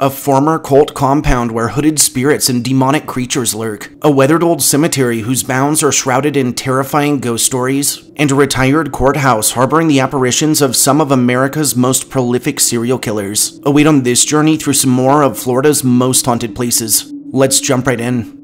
a former cult compound where hooded spirits and demonic creatures lurk, a weathered old cemetery whose bounds are shrouded in terrifying ghost stories, and a retired courthouse harboring the apparitions of some of America's most prolific serial killers. Await on this journey through some more of Florida's most haunted places. Let's jump right in.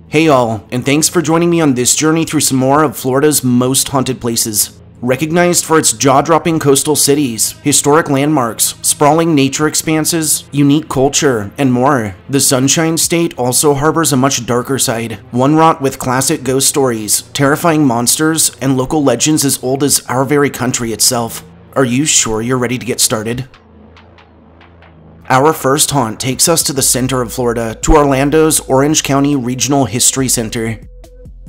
Hey y'all, and thanks for joining me on this journey through some more of Florida's most haunted places. Recognized for its jaw-dropping coastal cities, historic landmarks, sprawling nature expanses, unique culture, and more, the Sunshine State also harbors a much darker side, one wrought with classic ghost stories, terrifying monsters, and local legends as old as our very country itself. Are you sure you're ready to get started? Our first haunt takes us to the center of Florida, to Orlando's Orange County Regional History Center.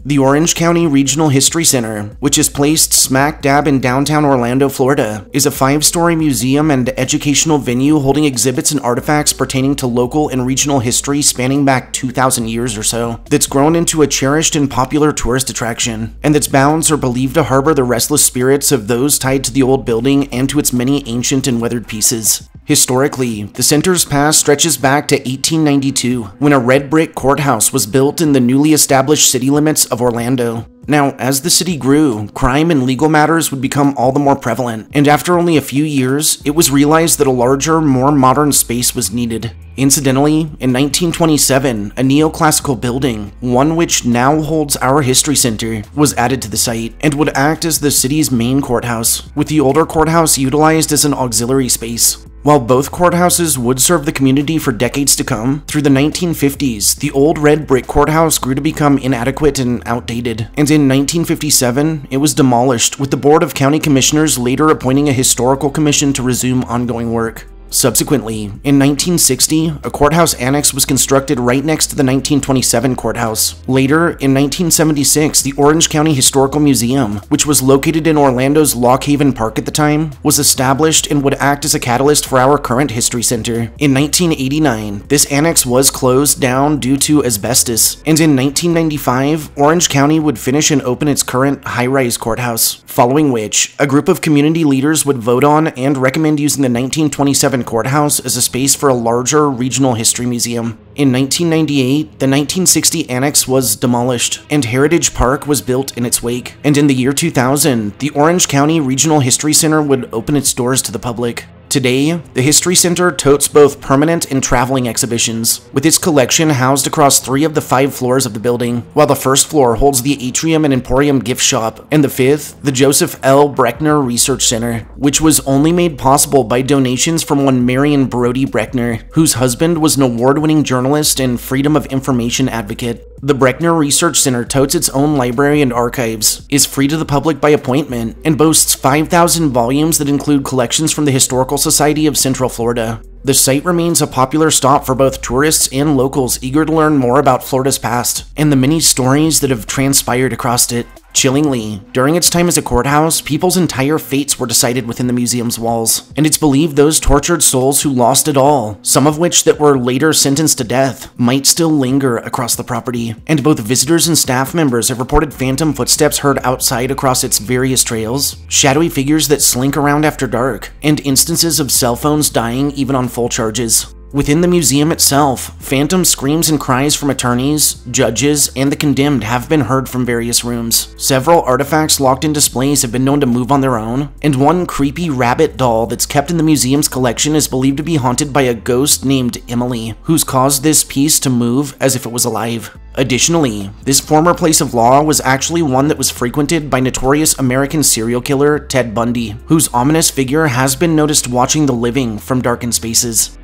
The Orange County Regional History Center, which is placed smack dab in downtown Orlando, Florida, is a 5-story museum and educational venue holding exhibits and artifacts pertaining to local and regional history spanning back 2,000 years or so, that's grown into a cherished and popular tourist attraction, and its bounds are believed to harbor the restless spirits of those tied to the old building and to its many ancient and weathered pieces. Historically, the center's past stretches back to 1892, when a red brick courthouse was built in the newly established city limits of Orlando. Now, as the city grew, crime and legal matters would become all the more prevalent, and after only a few years, it was realized that a larger, more modern space was needed. Incidentally, in 1927, a neoclassical building, one which now holds our history center, was added to the site, and would act as the city's main courthouse, with the older courthouse utilized as an auxiliary space. While both courthouses would serve the community for decades to come, through the 1950s, the old red brick courthouse grew to become inadequate and outdated, and in 1957, it was demolished, with the Board of County Commissioners later appointing a historical commission to resume ongoing work. Subsequently, in 1960, a courthouse annex was constructed right next to the 1927 courthouse. Later, in 1976, the Orange County Historical Museum, which was located in Orlando's Lock Haven Park at the time, was established and would act as a catalyst for our current history center. In 1989, this annex was closed down due to asbestos, and in 1995, Orange County would finish and open its current high-rise courthouse, following which, a group of community leaders would vote on and recommend using the 1927 courthouse as a space for a larger regional history museum. In 1998, the 1960 annex was demolished, and Heritage Park was built in its wake. And in the year 2000, the Orange County Regional History Center would open its doors to the public. Today, the History Center totes both permanent and traveling exhibitions, with its collection housed across 3 of the 5 floors of the building, while the first floor holds the Atrium and Emporium gift shop, and the 5th, the Joseph L. Breckner Research Center, which was only made possible by donations from one Marion Brody Breckner, whose husband was an award-winning journalist and freedom of information advocate. The Breckner Research Center totes its own library and archives, is free to the public by appointment, and boasts 5,000 volumes that include collections from the Historical Society of Central Florida. The site remains a popular stop for both tourists and locals eager to learn more about Florida's past, and the many stories that have transpired across it. Chillingly, during its time as a courthouse, people's entire fates were decided within the museum's walls, and it's believed those tortured souls who lost it all, some of which that were later sentenced to death, might still linger across the property, and both visitors and staff members have reported phantom footsteps heard outside across its various trails, shadowy figures that slink around after dark, and instances of cell phones dying even on full charges. Within the museum itself, phantom screams and cries from attorneys, judges, and the condemned have been heard from various rooms. Several artifacts locked in displays have been known to move on their own, and one creepy rabbit doll that's kept in the museum's collection is believed to be haunted by a ghost named Emily, who's caused this piece to move as if it was alive. Additionally, this former place of law was actually one that was frequented by notorious American serial killer Ted Bundy, whose ominous figure has been noticed watching the living from darkened spaces.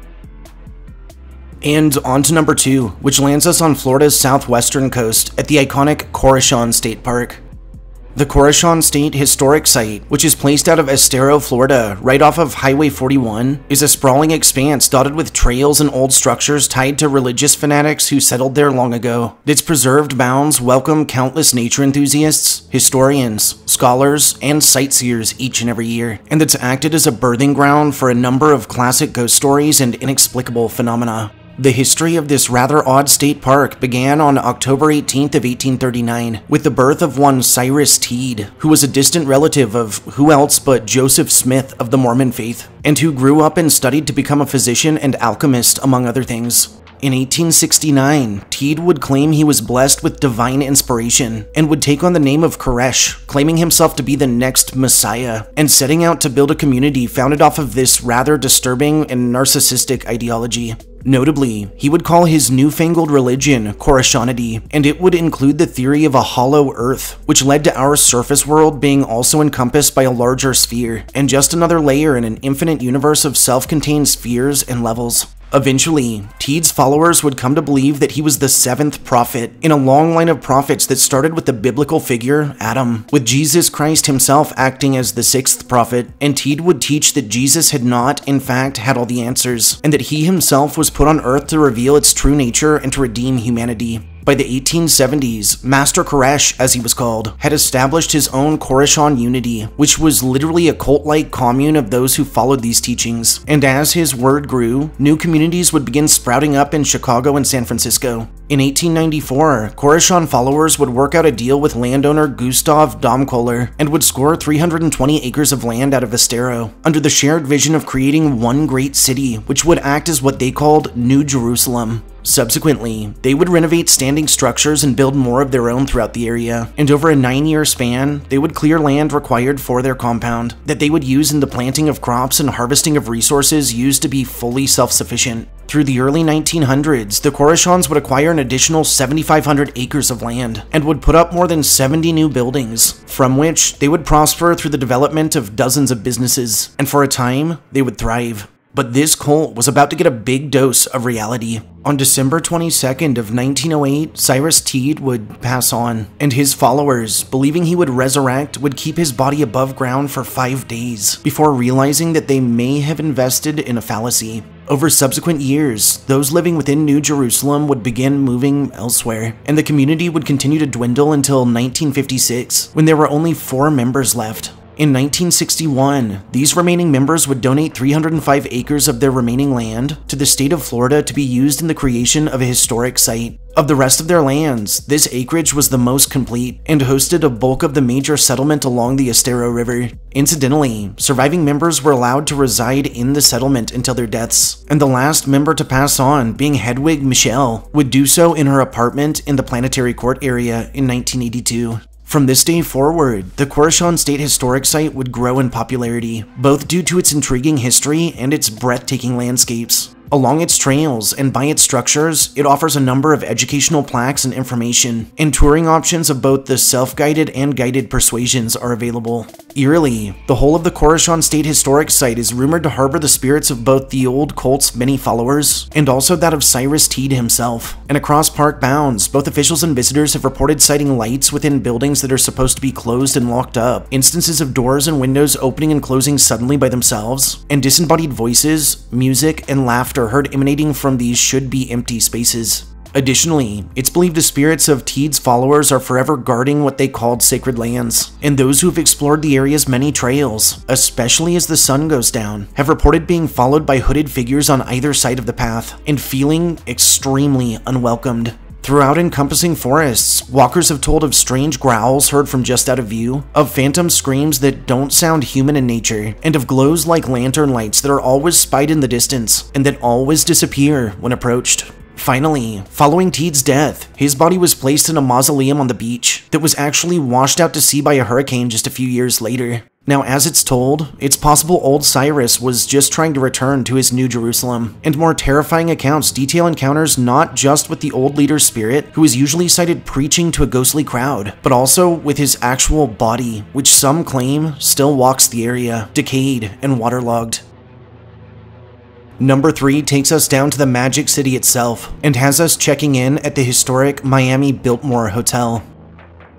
And on to number 2, which lands us on Florida's southwestern coast at the iconic Corishawn State Park. The Coruscant State Historic Site, which is placed out of Estero, Florida, right off of Highway 41, is a sprawling expanse dotted with trails and old structures tied to religious fanatics who settled there long ago. Its preserved bounds welcome countless nature enthusiasts, historians, scholars, and sightseers each and every year, and it's acted as a birthing ground for a number of classic ghost stories and inexplicable phenomena. The history of this rather odd state park began on October 18th of 1839 with the birth of one Cyrus Teed, who was a distant relative of who else but Joseph Smith of the Mormon faith, and who grew up and studied to become a physician and alchemist, among other things. In 1869, Teed would claim he was blessed with divine inspiration and would take on the name of Koresh, claiming himself to be the next Messiah, and setting out to build a community founded off of this rather disturbing and narcissistic ideology. Notably, he would call his newfangled religion Coruscanity, and it would include the theory of a hollow earth, which led to our surface world being also encompassed by a larger sphere, and just another layer in an infinite universe of self-contained spheres and levels. Eventually, Teed's followers would come to believe that he was the seventh prophet in a long line of prophets that started with the biblical figure Adam, with Jesus Christ himself acting as the sixth prophet, and Teed would teach that Jesus had not, in fact, had all the answers, and that he himself was put on earth to reveal its true nature and to redeem humanity. By the 1870s, Master Koresh, as he was called, had established his own Coruscant Unity, which was literally a cult-like commune of those who followed these teachings. And as his word grew, new communities would begin sprouting up in Chicago and San Francisco. In 1894, Coruscant followers would work out a deal with landowner Gustav Domkohler and would score 320 acres of land out of Estero, under the shared vision of creating one great city, which would act as what they called New Jerusalem. Subsequently, they would renovate standing structures and build more of their own throughout the area, and over a 9-year span, they would clear land required for their compound that they would use in the planting of crops and harvesting of resources used to be fully self-sufficient. Through the early 1900s, the Coruscants would acquire an additional 7,500 acres of land and would put up more than 70 new buildings, from which they would prosper through the development of dozens of businesses, and for a time, they would thrive. But this cult was about to get a big dose of reality. On December 22nd of 1908, Cyrus Teed would pass on, and his followers, believing he would resurrect, would keep his body above ground for 5 days, before realizing that they may have invested in a fallacy. Over subsequent years, those living within New Jerusalem would begin moving elsewhere, and the community would continue to dwindle until 1956, when there were only 4 members left. In 1961, these remaining members would donate 305 acres of their remaining land to the state of Florida to be used in the creation of a historic site. Of the rest of their lands, this acreage was the most complete and hosted a bulk of the major settlement along the Estero River. Incidentally, surviving members were allowed to reside in the settlement until their deaths, and the last member to pass on, being Hedwig Michelle, would do so in her apartment in the Planetary Court area in 1982. From this day forward, the Coruscant State Historic Site would grow in popularity, both due to its intriguing history and its breathtaking landscapes. Along its trails and by its structures, it offers a number of educational plaques and information, and touring options of both the self-guided and guided persuasions are available. Eerily, the whole of the Coruscant State Historic Site is rumored to harbor the spirits of both the old cult's many followers, and also that of Cyrus Teed himself. And across park bounds, both officials and visitors have reported sighting lights within buildings that are supposed to be closed and locked up, instances of doors and windows opening and closing suddenly by themselves, and disembodied voices, music, and laughter heard emanating from these should-be empty spaces. Additionally, it's believed the spirits of Teed's followers are forever guarding what they called sacred lands, and those who have explored the area's many trails, especially as the sun goes down, have reported being followed by hooded figures on either side of the path, and feeling extremely unwelcomed. Throughout encompassing forests, walkers have told of strange growls heard from just out of view, of phantom screams that don't sound human in nature, and of glows like lantern lights that are always spied in the distance, and that always disappear when approached. Finally, following Teed's death, his body was placed in a mausoleum on the beach that was actually washed out to sea by a hurricane just a few years later. Now, as it's told, it's possible old Cyrus was just trying to return to his New Jerusalem, and more terrifying accounts detail encounters not just with the old leader's spirit, who is usually cited preaching to a ghostly crowd, but also with his actual body, which some claim still walks the area, decayed and waterlogged. Number 3 takes us down to the Magic City itself, and has us checking in at the historic Miami Biltmore Hotel.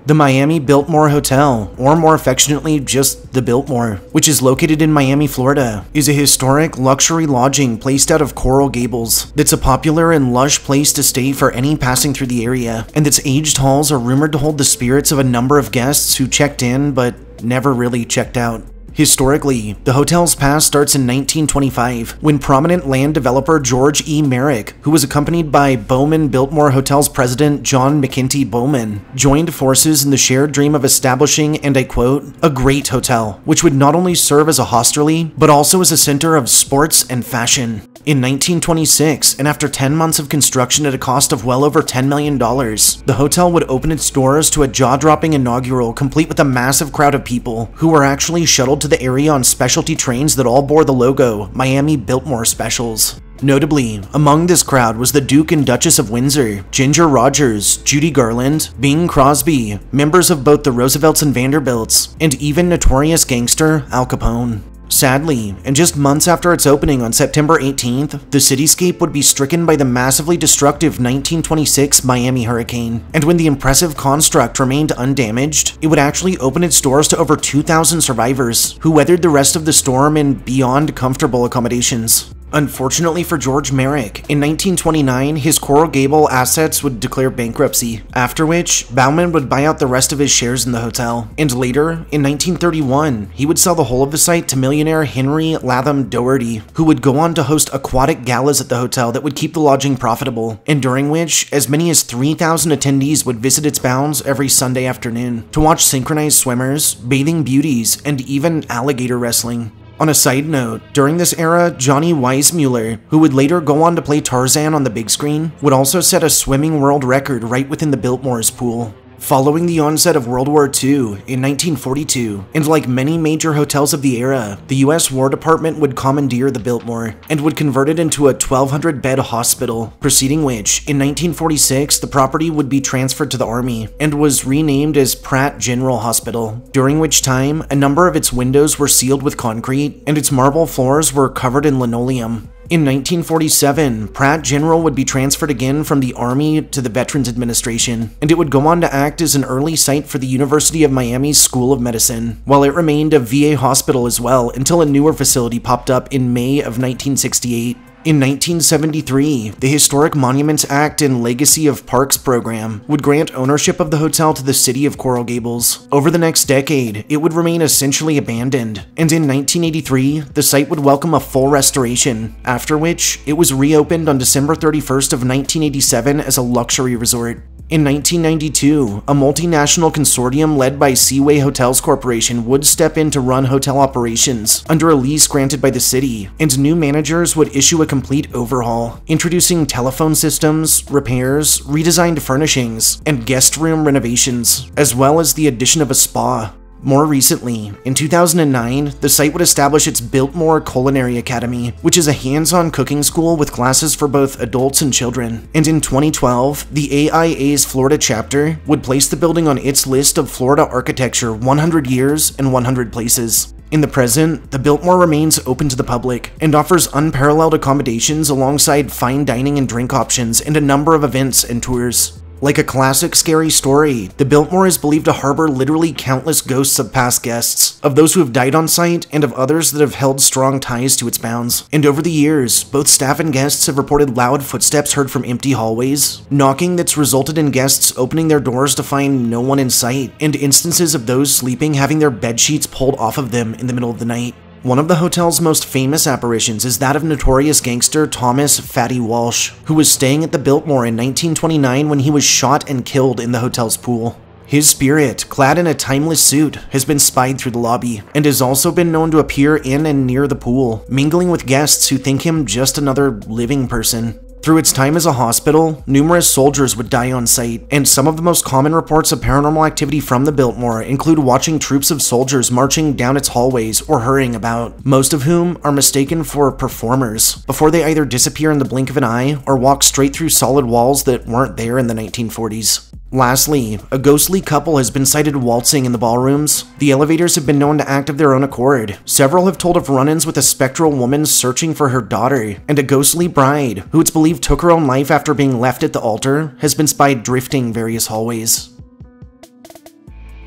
The Miami Biltmore Hotel, or more affectionately just the Biltmore, which is located in Miami, Florida, is a historic luxury lodging placed out of Coral Gables that's a popular and lush place to stay for any passing through the area, and its aged halls are rumored to hold the spirits of a number of guests who checked in but never really checked out. Historically, the hotel's past starts in 1925, when prominent land developer George E. Merrick, who was accompanied by Bowman Biltmore Hotel's president John McKinty Bowman, joined forces in the shared dream of establishing, and I quote, a great hotel, which would not only serve as a hostelry, but also as a center of sports and fashion. In 1926, and after 10 months of construction at a cost of well over $10 million, the hotel would open its doors to a jaw-dropping inaugural complete with a massive crowd of people who were actually shuttled to the area on specialty trains that all bore the logo Miami Biltmore Specials. Notably, among this crowd was the Duke and Duchess of Windsor, Ginger Rogers, Judy Garland, Bing Crosby, members of both the Roosevelts and Vanderbilts, and even notorious gangster Al Capone. Sadly, and just months after its opening on September 18th, the cityscape would be stricken by the massively destructive 1926 Miami hurricane, and when the impressive construct remained undamaged, it would actually open its doors to over 2,000 survivors, who weathered the rest of the storm in beyond comfortable accommodations. Unfortunately for George Merrick, in 1929, his Coral Gable assets would declare bankruptcy, after which Bowman would buy out the rest of his shares in the hotel. And later, in 1931, he would sell the whole of the site to millionaire Henry Latham Doherty, who would go on to host aquatic galas at the hotel that would keep the lodging profitable, and during which as many as 3,000 attendees would visit its bounds every Sunday afternoon to watch synchronized swimmers, bathing beauties, and even alligator wrestling. On a side note, during this era, Johnny Weissmuller, who would later go on to play Tarzan on the big screen, would also set a swimming world record right within the Biltmore's pool. Following the onset of World War II in 1942, and like many major hotels of the era, the US War Department would commandeer the Biltmore and would convert it into a 1,200-bed hospital, preceding which, in 1946, the property would be transferred to the Army and was renamed as Pratt General Hospital, during which time a number of its windows were sealed with concrete and its marble floors were covered in linoleum. In 1947, Pratt General would be transferred again from the Army to the Veterans Administration, and it would go on to act as an early site for the University of Miami's School of Medicine, while it remained a VA hospital as well until a newer facility popped up in May of 1968. In 1973, the Historic Monuments Act and Legacy of Parks program would grant ownership of the hotel to the city of Coral Gables. Over the next decade, it would remain essentially abandoned, and in 1983, the site would welcome a full restoration, after which it was reopened on December 31st of 1987 as a luxury resort. In 1992, a multinational consortium led by Seaway Hotels Corporation would step in to run hotel operations under a lease granted by the city, and new managers would issue a complete overhaul, introducing telephone systems, repairs, redesigned furnishings, and guest room renovations, as well as the addition of a spa. More recently, in 2009, the site would establish its Biltmore Culinary Academy, which is a hands-on cooking school with classes for both adults and children. And in 2012, the AIA's Florida chapter would place the building on its list of Florida Architecture 100 Years and 100 Places. In the present, the Biltmore remains open to the public and offers unparalleled accommodations alongside fine dining and drink options and a number of events and tours. Like a classic scary story, the Biltmore is believed to harbor literally countless ghosts of past guests, of those who have died on site and of others that have held strong ties to its bounds. And over the years, both staff and guests have reported loud footsteps heard from empty hallways, knocking that's resulted in guests opening their doors to find no one in sight, and instances of those sleeping having their bed sheets pulled off of them in the middle of the night. One of the hotel's most famous apparitions is that of notorious gangster Thomas "Fatty" Walsh, who was staying at the Biltmore in 1929 when he was shot and killed in the hotel's pool. His spirit, clad in a timeless suit, has been spied through the lobby, and has also been known to appear in and near the pool, mingling with guests who think him just another living person. Through its time as a hospital, numerous soldiers would die on site, and some of the most common reports of paranormal activity from the Biltmore include watching troops of soldiers marching down its hallways or hurrying about, most of whom are mistaken for performers, before they either disappear in the blink of an eye or walk straight through solid walls that weren't there in the 1940s. Lastly, a ghostly couple has been sighted waltzing in the ballrooms. The elevators have been known to act of their own accord. Several have told of run-ins with a spectral woman searching for her daughter, and a ghostly bride, who it's believed took her own life after being left at the altar, has been spied drifting various hallways.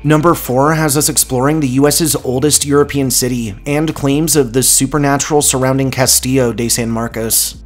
Number 4 has us exploring the US's oldest European city and claims of the supernatural surrounding Castillo de San Marcos.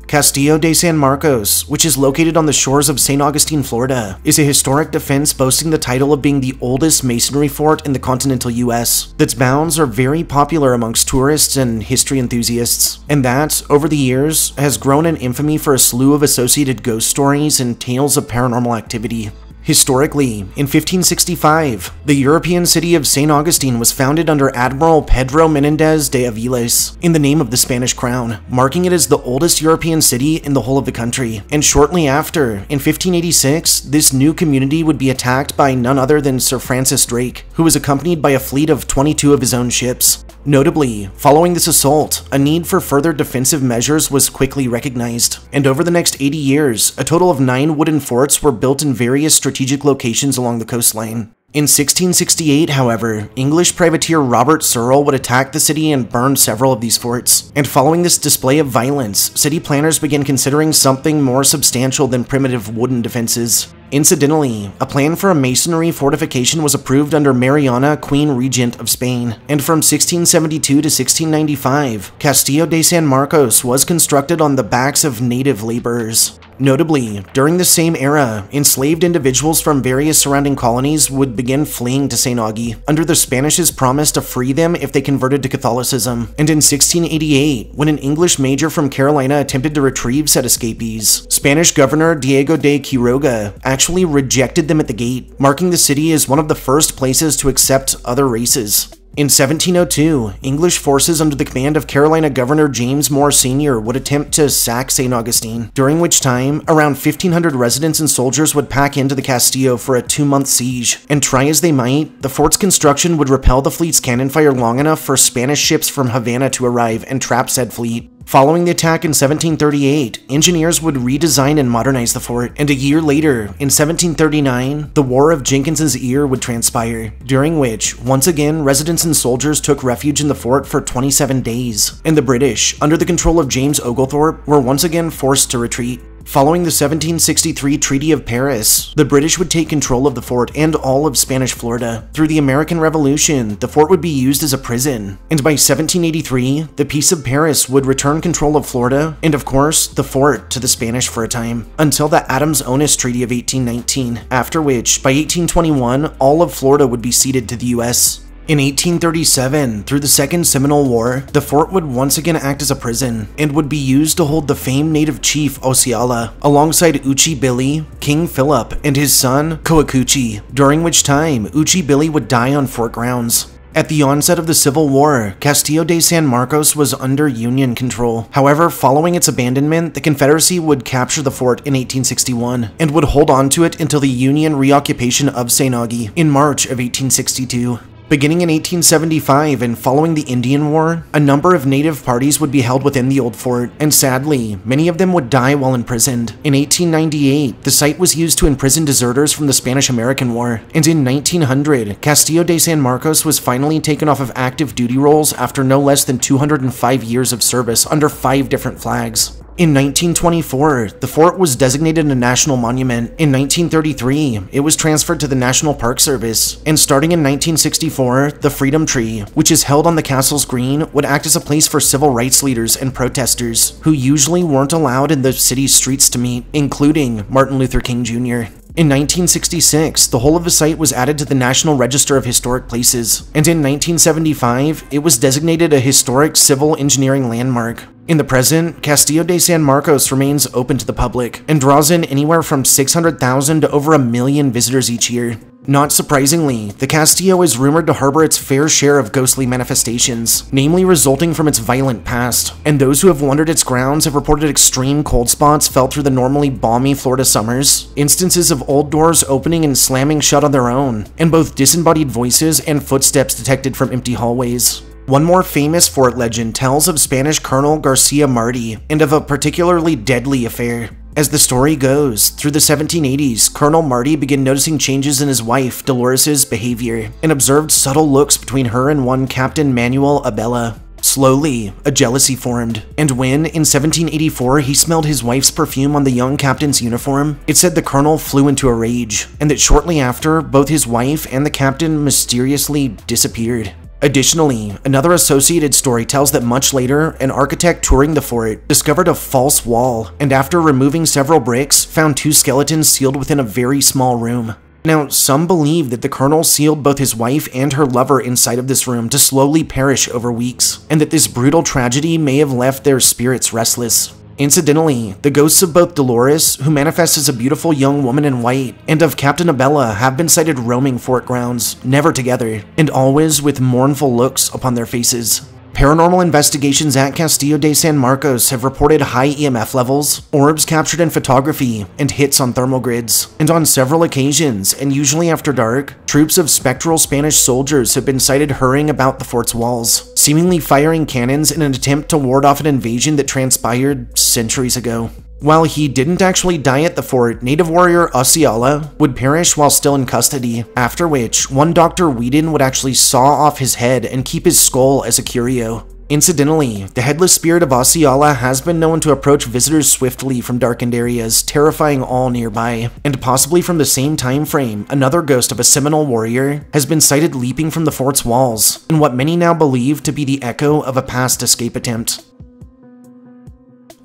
Castillo de San Marcos, which is located on the shores of St. Augustine, Florida, is a historic defense boasting the title of being the oldest masonry fort in the continental US. Its bounds are very popular amongst tourists and history enthusiasts, and that, over the years, has grown in infamy for a slew of associated ghost stories and tales of paranormal activity. Historically, in 1565, the European city of St. Augustine was founded under Admiral Pedro Menendez de Aviles in the name of the Spanish crown, marking it as the oldest European city in the whole of the country. And shortly after, in 1586, this new community would be attacked by none other than Sir Francis Drake, who was accompanied by a fleet of 22 of his own ships. Notably, following this assault, a need for further defensive measures was quickly recognized, and over the next 80 years, a total of 9 wooden forts were built in various strategic locations along the coastline. In 1668, however, English privateer Robert Searle would attack the city and burn several of these forts, and following this display of violence, city planners began considering something more substantial than primitive wooden defenses. Incidentally, a plan for a masonry fortification was approved under Mariana, Queen Regent of Spain, and from 1672 to 1695, Castillo de San Marcos was constructed on the backs of native laborers. Notably, during the same era, enslaved individuals from various surrounding colonies would begin fleeing to St. Augie, under the Spanish's promise to free them if they converted to Catholicism. And in 1688, when an English major from Carolina attempted to retrieve said escapees, Spanish Governor Diego de Quiroga actually rejected them at the gate, marking the city as one of the first places to accept other races. In 1702, English forces under the command of Carolina Governor James Moore Sr. would attempt to sack St. Augustine, during which time, around 1,500 residents and soldiers would pack into the Castillo for a 2-month siege, and try as they might, the fort's construction would repel the fleet's cannon fire long enough for Spanish ships from Havana to arrive and trap said fleet. Following the attack in 1738, engineers would redesign and modernize the fort, and a year later, in 1739, the War of Jenkins's Ear would transpire, during which, once again, residents and soldiers took refuge in the fort for 27 days, and the British, under the control of James Oglethorpe, were once again forced to retreat. Following the 1763 Treaty of Paris, the British would take control of the fort and all of Spanish Florida. Through the American Revolution, the fort would be used as a prison, and by 1783, the Peace of Paris would return control of Florida, and of course, the fort to the Spanish for a time, until the Adams-Onis Treaty of 1819, after which, by 1821, all of Florida would be ceded to the US. In 1837, through the Second Seminole War, the fort would once again act as a prison, and would be used to hold the famed native chief Osceola, alongside Uchi Billy, King Philip, and his son, Coacuchi, during which time Uchi Billy would die on fort grounds. At the onset of the Civil War, Castillo de San Marcos was under Union control. However, following its abandonment, the Confederacy would capture the fort in 1861, and would hold on to it until the Union reoccupation of St. Augie in March of 1862. Beginning in 1875 and following the Indian War, a number of native parties would be held within the old fort, and sadly, many of them would die while imprisoned. In 1898, the site was used to imprison deserters from the Spanish-American War, and in 1900, Castillo de San Marcos was finally taken off of active duty rolls after no less than 205 years of service under 5 different flags. In 1924, the fort was designated a national monument. In 1933, it was transferred to the National Park Service, and starting in 1964, the Freedom Tree, which is held on the castle's green, would act as a place for civil rights leaders and protesters, who usually weren't allowed in the city's streets to meet, including Martin Luther King Jr. In 1966, the whole of the site was added to the National Register of Historic Places, and in 1975, it was designated a historic civil engineering landmark. In the present, Castillo de San Marcos remains open to the public, and draws in anywhere from 600,000 to over 1 million visitors each year. Not surprisingly, the Castillo is rumored to harbor its fair share of ghostly manifestations, namely resulting from its violent past, and those who have wandered its grounds have reported extreme cold spots felt through the normally balmy Florida summers, instances of old doors opening and slamming shut on their own, and both disembodied voices and footsteps detected from empty hallways. One more famous fort legend tells of Spanish Colonel Garcia Marti, and of a particularly deadly affair. As the story goes, through the 1780s, Colonel Marti began noticing changes in his wife, Dolores' behavior, and observed subtle looks between her and one Captain Manuel Abella. Slowly, a jealousy formed, and when, in 1784, he smelled his wife's perfume on the young captain's uniform, it said the colonel flew into a rage, and that shortly after, both his wife and the captain mysteriously disappeared. Additionally, another associated story tells that much later, an architect touring the fort discovered a false wall, and after removing several bricks, found 2 skeletons sealed within a very small room. Now, some believe that the colonel sealed both his wife and her lover inside of this room to slowly perish over weeks, and that this brutal tragedy may have left their spirits restless. Incidentally, the ghosts of both Dolores, who manifests as a beautiful young woman in white, and of Captain Abella have been sighted roaming fort grounds, never together, and always with mournful looks upon their faces. Paranormal investigations at Castillo de San Marcos have reported high EMF levels, orbs captured in photography, and hits on thermal grids. And on several occasions, and usually after dark, troops of spectral Spanish soldiers have been sighted hurrying about the fort's walls, seemingly firing cannons in an attempt to ward off an invasion that transpired centuries ago. While he didn't actually die at the fort, native warrior Osceola would perish while still in custody, after which one Dr. Whedon would actually saw off his head and keep his skull as a curio. Incidentally, the headless spirit of Osceola has been known to approach visitors swiftly from darkened areas, terrifying all nearby. And possibly from the same time frame, another ghost of a Seminole warrior has been sighted leaping from the fort's walls, in what many now believe to be the echo of a past escape attempt.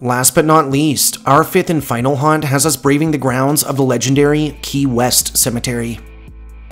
Last but not least, our 5th and final haunt has us braving the grounds of the legendary Key West Cemetery.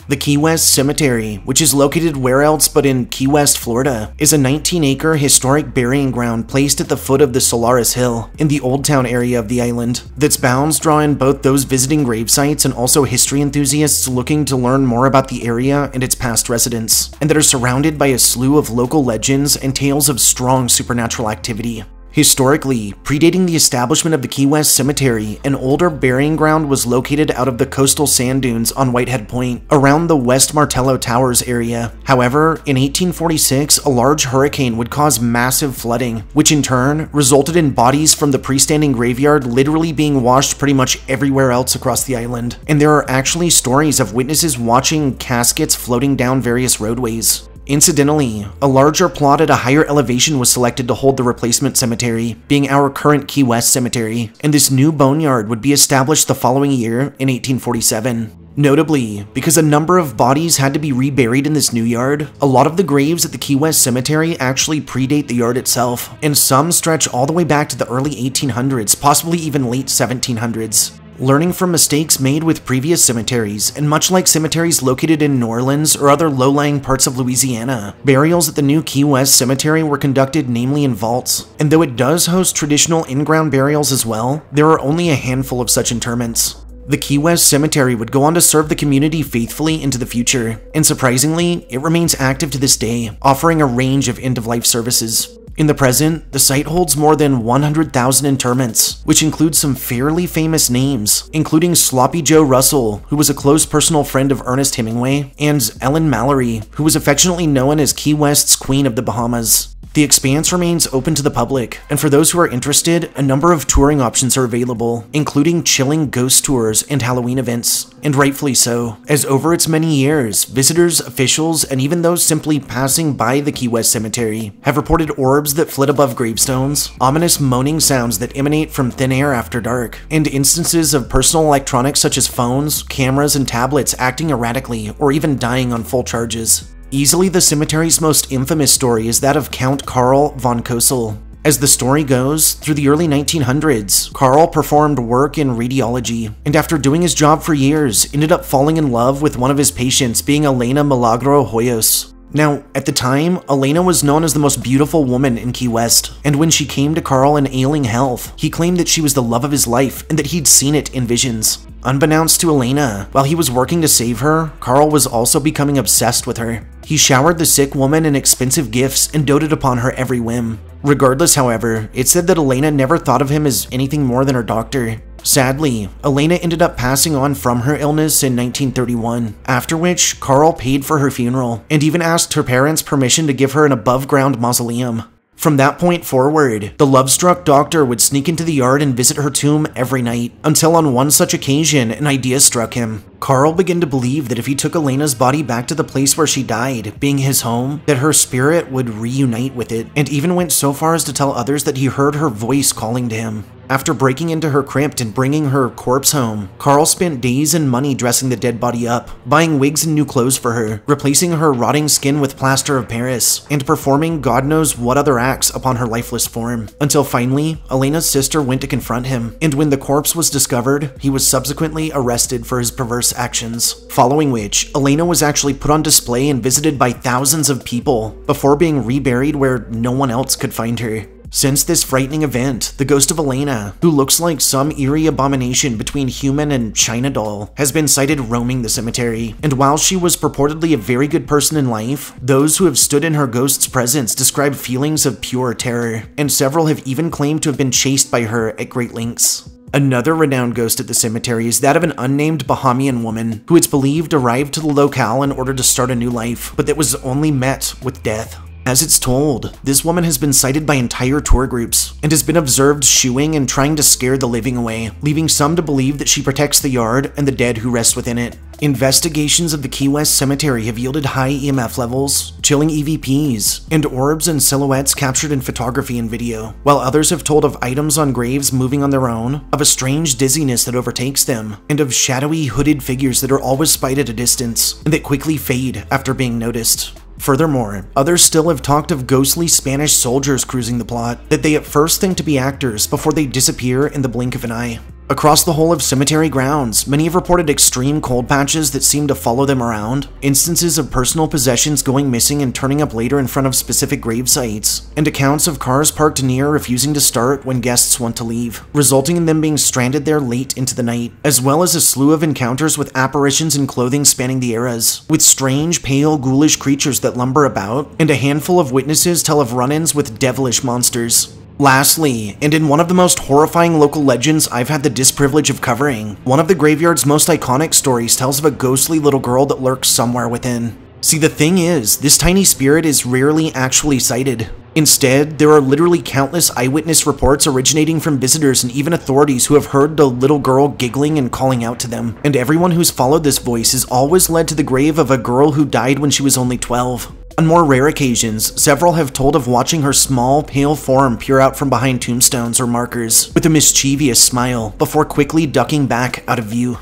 The Key West Cemetery, which is located where else but in Key West, Florida, is a 19-acre historic burying ground placed at the foot of the Solaris Hill in the Old Town area of the island. That's bounds draw in both those visiting grave sites and also history enthusiasts looking to learn more about the area and its past residents, and that are surrounded by a slew of local legends and tales of strong supernatural activity. Historically, predating the establishment of the Key West Cemetery, an older burying ground was located out of the coastal sand dunes on Whitehead Point, around the West Martello Towers area. However, in 1846, a large hurricane would cause massive flooding, which in turn resulted in bodies from the freestanding graveyard literally being washed pretty much everywhere else across the island. And there are actually stories of witnesses watching caskets floating down various roadways. Incidentally, a larger plot at a higher elevation was selected to hold the replacement cemetery, being our current Key West Cemetery, and this new boneyard would be established the following year in 1847. Notably, because a number of bodies had to be reburied in this new yard, a lot of the graves at the Key West Cemetery actually predate the yard itself, and some stretch all the way back to the early 1800s, possibly even late 1700s. Learning from mistakes made with previous cemeteries, and much like cemeteries located in New Orleans or other low-lying parts of Louisiana, burials at the new Key West Cemetery were conducted namely in vaults, and though it does host traditional in-ground burials as well, there are only a handful of such interments. The Key West Cemetery would go on to serve the community faithfully into the future, and surprisingly, it remains active to this day, offering a range of end-of-life services. In the present, the site holds more than 100,000 interments, which includes some fairly famous names, including Sloppy Joe Russell, who was a close personal friend of Ernest Hemingway, and Ellen Mallory, who was affectionately known as Key West's Queen of the Bahamas. The expanse remains open to the public, and for those who are interested, a number of touring options are available, including chilling ghost tours and Halloween events, and rightfully so, as over its many years, visitors, officials, and even those simply passing by the Key West Cemetery have reported orbs that flit above gravestones, ominous moaning sounds that emanate from thin air after dark, and instances of personal electronics such as phones, cameras, and tablets acting erratically or even dying on full charges. Easily the cemetery's most infamous story is that of Count Karl von Cosel. As the story goes, through the early 1900s, Karl performed work in radiology, and after doing his job for years, ended up falling in love with one of his patients being Elena Milagro Hoyos. Now, at the time, Elena was known as the most beautiful woman in Key West, and when she came to Karl in ailing health, he claimed that she was the love of his life and that he'd seen it in visions. Unbeknownst to Elena, while he was working to save her, Karl was also becoming obsessed with her. He showered the sick woman in expensive gifts and doted upon her every whim. Regardless, however, it's said that Elena never thought of him as anything more than her doctor. Sadly, Elena ended up passing on from her illness in 1931, after which Karl paid for her funeral and even asked her parents' permission to give her an above-ground mausoleum. From that point forward, the love-struck doctor would sneak into the yard and visit her tomb every night, until on one such occasion, an idea struck him. Carl began to believe that if he took Elena's body back to the place where she died, being his home, that her spirit would reunite with it, and even went so far as to tell others that he heard her voice calling to him. After breaking into her crypt and bringing her corpse home, Carl spent days and money dressing the dead body up, buying wigs and new clothes for her, replacing her rotting skin with plaster of Paris, and performing God knows what other acts upon her lifeless form. Until finally, Elena's sister went to confront him, and when the corpse was discovered, he was subsequently arrested for his perverse actions. Following which, Elena was actually put on display and visited by thousands of people, before being reburied where no one else could find her. Since this frightening event, the ghost of Elena, who looks like some eerie abomination between human and China doll, has been sighted roaming the cemetery. And while she was purportedly a very good person in life, those who have stood in her ghost's presence describe feelings of pure terror, and several have even claimed to have been chased by her at great lengths. Another renowned ghost at the cemetery is that of an unnamed Bahamian woman, who it's believed arrived to the locale in order to start a new life, but that was only met with death. As it's told, this woman has been sighted by entire tour groups, and has been observed shooing and trying to scare the living away, leaving some to believe that she protects the yard and the dead who rest within it. Investigations of the Key West Cemetery have yielded high EMF levels, chilling EVPs, and orbs and silhouettes captured in photography and video, while others have told of items on graves moving on their own, of a strange dizziness that overtakes them, and of shadowy hooded figures that are always spied at a distance, and that quickly fade after being noticed. Furthermore, others still have talked of ghostly Spanish soldiers cruising the plot, that they at first think to be actors before they disappear in the blink of an eye. Across the whole of cemetery grounds, many have reported extreme cold patches that seem to follow them around, instances of personal possessions going missing and turning up later in front of specific grave sites, and accounts of cars parked near refusing to start when guests want to leave, resulting in them being stranded there late into the night, as well as a slew of encounters with apparitions in clothing spanning the eras, with strange, pale, ghoulish creatures that lumber about, and a handful of witnesses tell of run-ins with devilish monsters. Lastly, and in one of the most horrifying local legends I've had the disprivilege of covering, one of the graveyard's most iconic stories tells of a ghostly little girl that lurks somewhere within. See, the thing is, this tiny spirit is rarely actually sighted. Instead, there are literally countless eyewitness reports originating from visitors and even authorities who have heard the little girl giggling and calling out to them, and everyone who's followed this voice has always led to the grave of a girl who died when she was only 12. On more rare occasions, several have told of watching her small, pale form peer out from behind tombstones or markers with a mischievous smile before quickly ducking back out of view.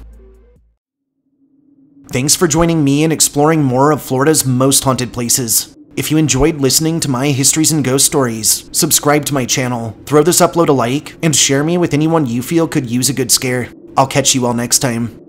Thanks for joining me in exploring more of Florida's most haunted places. If you enjoyed listening to my histories and ghost stories, subscribe to my channel, throw this upload a like, and share me with anyone you feel could use a good scare. I'll catch you all next time.